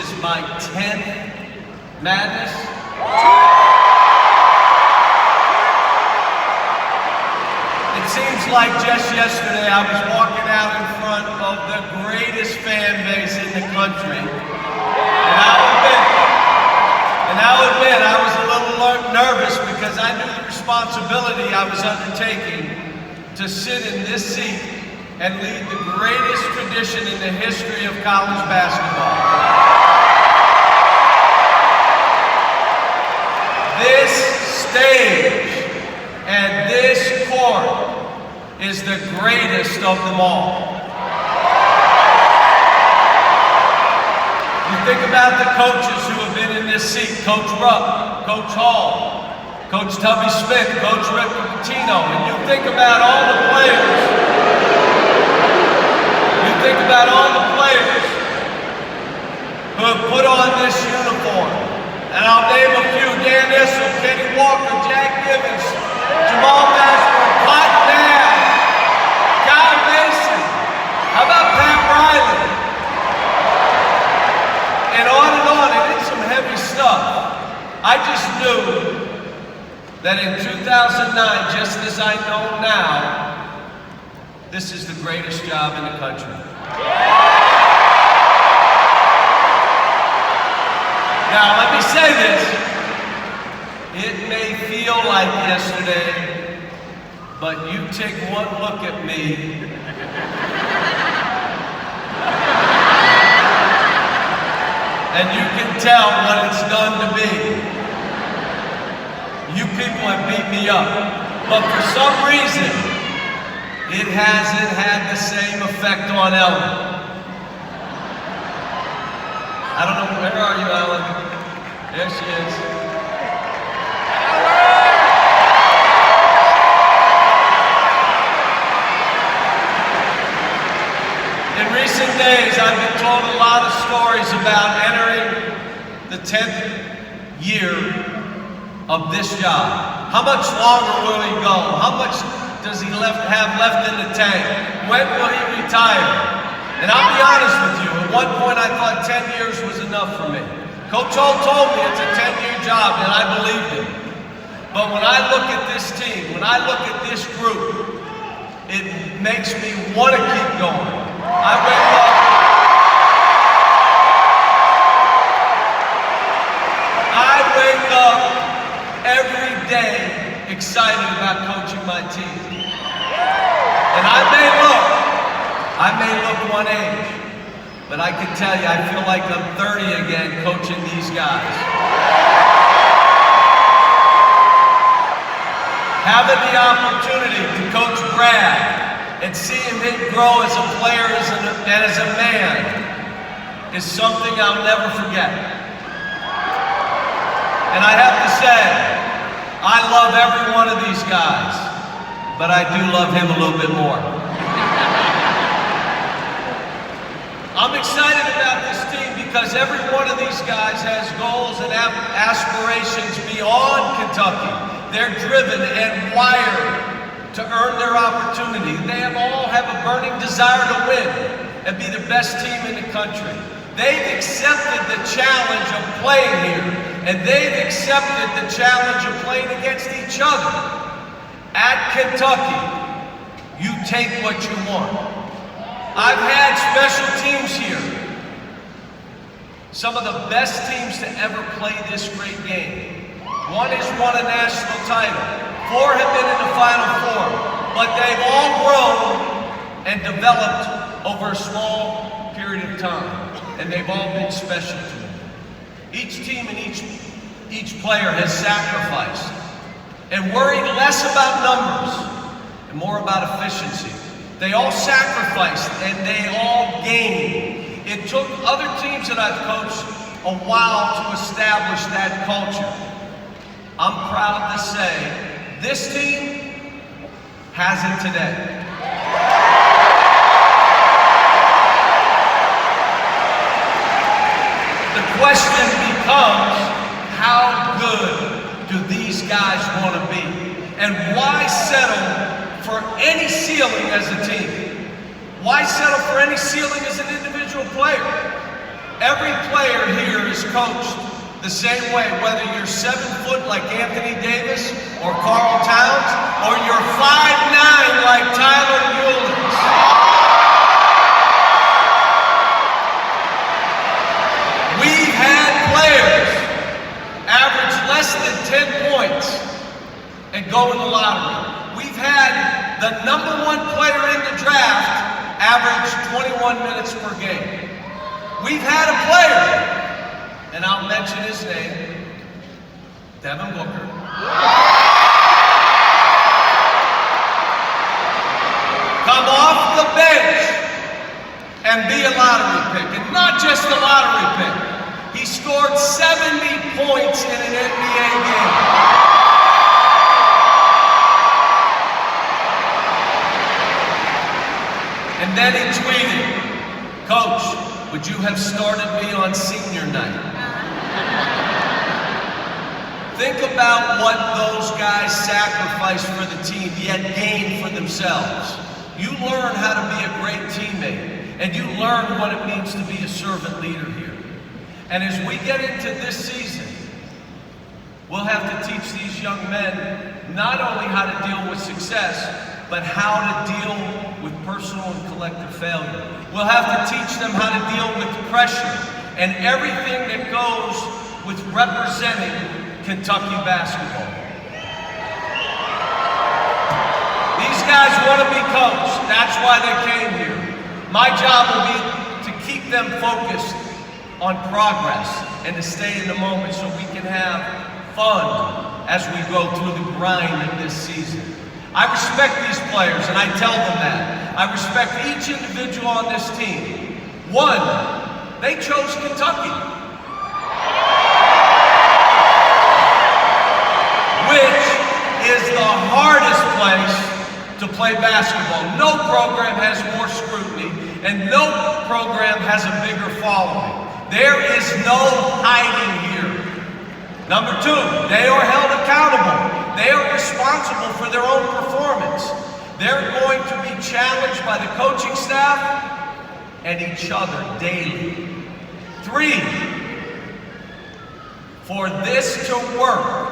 is my 10th Madness. It seems like just yesterday I was walking out in front of the greatest fan base in the country. And I'll admit I was a little nervous because I knew the responsibility I was undertaking to sit in this seat and lead the greatest tradition in the history of college basketball. This stage and this court is the greatest of them all. You think about the coaches who have been in this seat: Coach Rupp, Coach Hall, Coach Tubby Smith, Coach Rick Pitino, and you think about all the players. You think about all the players who have put on this uniform. And I'll name a few: Dan Issel, Kenny Walker, Jack Givens, Jamal Mashburn, Cotton Nabb, Kyle Mason. How about Pat Riley? And on, and it's some heavy stuff. I just knew that in 2009, just as I know now, this is the greatest job in the country. Now, let me say this. It may feel like yesterday, but you take one look at me, and you can tell what it's done to me. You people have beat me up, but for some reason, it hasn't had the same effect on Ellen. I don't know, where are you, Ellen? There she is. In recent days, I've been told a lot of stories about entering the 10th year of this job. How much longer will he go? How much does he have left in the tank? When will he retire? And I'll be honest with you, at one point I thought 10 years was enough for me. Coach Hall told me it's a 10-year job, and I believed him. But when I look at this team, when I look at this group, it makes me want to keep going. I wake up every day excited about coaching my team. And I may look one age, but I can tell you, I feel like I'm 30 again coaching these guys. Having the opportunity to coach Brad and see him grow as a player and as a man is something I'll never forget. And I have to say, I love every one of these guys, but I do love him a little bit more. I'm excited about this team because every one of these guys has goals and aspirations beyond Kentucky. They're driven and wired to earn their opportunity. They all have a burning desire to win and be the best team in the country. They've accepted the challenge of playing here, and they've accepted the challenge of playing against each other. At Kentucky, you take what you want. I've had special teams here. Some of the best teams to ever play this great game. One has won a national title. 4 have been in the Final Four. But they've all grown and developed over a small period of time. And they've all been special to me. Each team and each player has sacrificed and worried less about numbers and more about efficiency. They all sacrificed and they all gained. It took other teams that I've coached a while to establish that culture. I'm proud to say this team has it today. The question becomes, how good do these guys want to be? And why settle for any ceiling as a team? Why settle for any ceiling as an individual player? Every player here is coached the same way, whether you're 7 foot like Anthony Davis or Karl Towns, or you're 5'9" like Tyler Ulis. We've had players average less than 10 points and go in the lottery. We've had the #1 player in the draft average 21 minutes per game. We've had a player, and I'll mention his name, Devin Booker, come off the bench and be a lottery pick, and not just a lottery pick. He scored 70 points in an NBA game. And then he tweeted, "Coach, would you have started me on senior night?" Think about what those guys sacrificed for the team, yet gained for themselves. You learn how to be a great teammate, and you learn what it means to be a servant leader here. And as we get into this season, we'll have to teach these young men not only how to deal with success, but how to deal with personal and collective failure. We'll have to teach them how to deal with pressure and everything that goes with representing Kentucky basketball. These guys want to be coached. That's why they came here. My job will be to keep them focused on progress and to stay in the moment so we can have fun as we go through the grind of this season. I respect these players, and I tell them that. I respect each individual on this team. One, they chose Kentucky, which is the hardest place to play basketball. No program has more scrutiny, and no program has a bigger following. There is no hiding here. Number two, they are held accountable. They are responsible for their own performance. They're going to be challenged by the coaching staff and each other daily. Three, for this to work,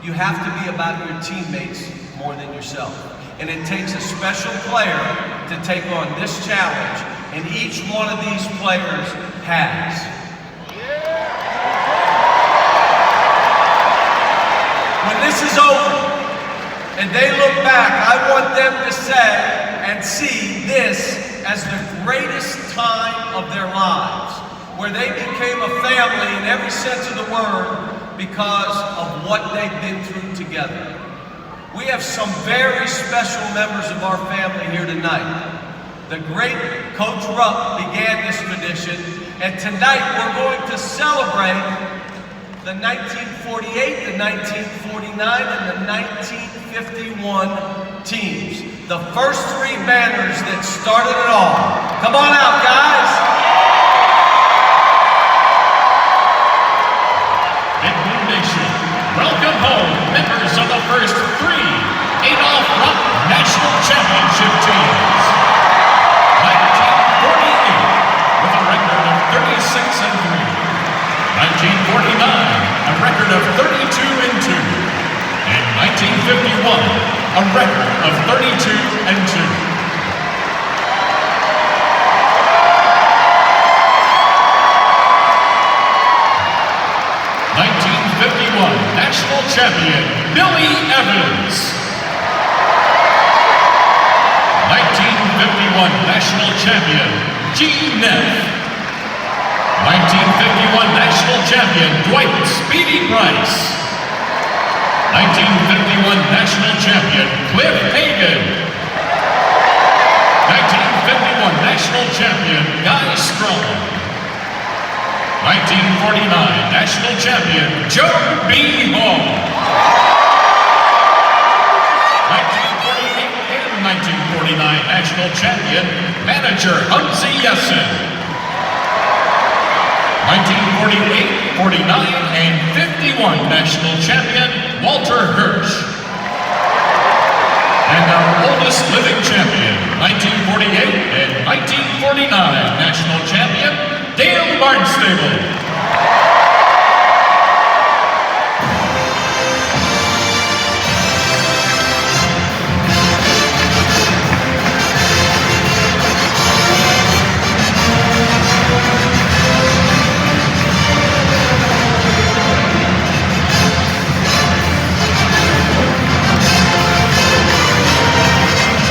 you have to be about your teammates more than yourself. And it takes a special player to take on this challenge, and each one of these players has. When this is over and they look back, I want them to say and see this as the greatest time of their lives, where they became a family in every sense of the word because of what they've been through together. We have some very special members of our family here tonight. The great Coach Rupp began this tradition, and tonight we're going to celebrate the 1948, the 1949, and the 1951 teams. The first three banners that started it all. Come on out, guys. Big Blue Nation, welcome home, members of the first three Adolph Rupp National Championship teams. 1948, with a record of 36-3. 1949, a record of 32-2, and 1951, a record of 32-2. National champion, Billy Evans. 1951 national champion, Gene Neff. 1951 national champion, Dwight Speedy Price. 1951 national champion, Cliff Hagan. 1951 national champion, Guy Strong. 1949 national champion, Joe B. Hall. 1948 and 1949 national champion, manager Humzy Yessin. 1948, 49, and 51 national champion, Walter Hirsch. And our oldest living champion, 1948 and 1949 national champion, Dale Barnes. stable.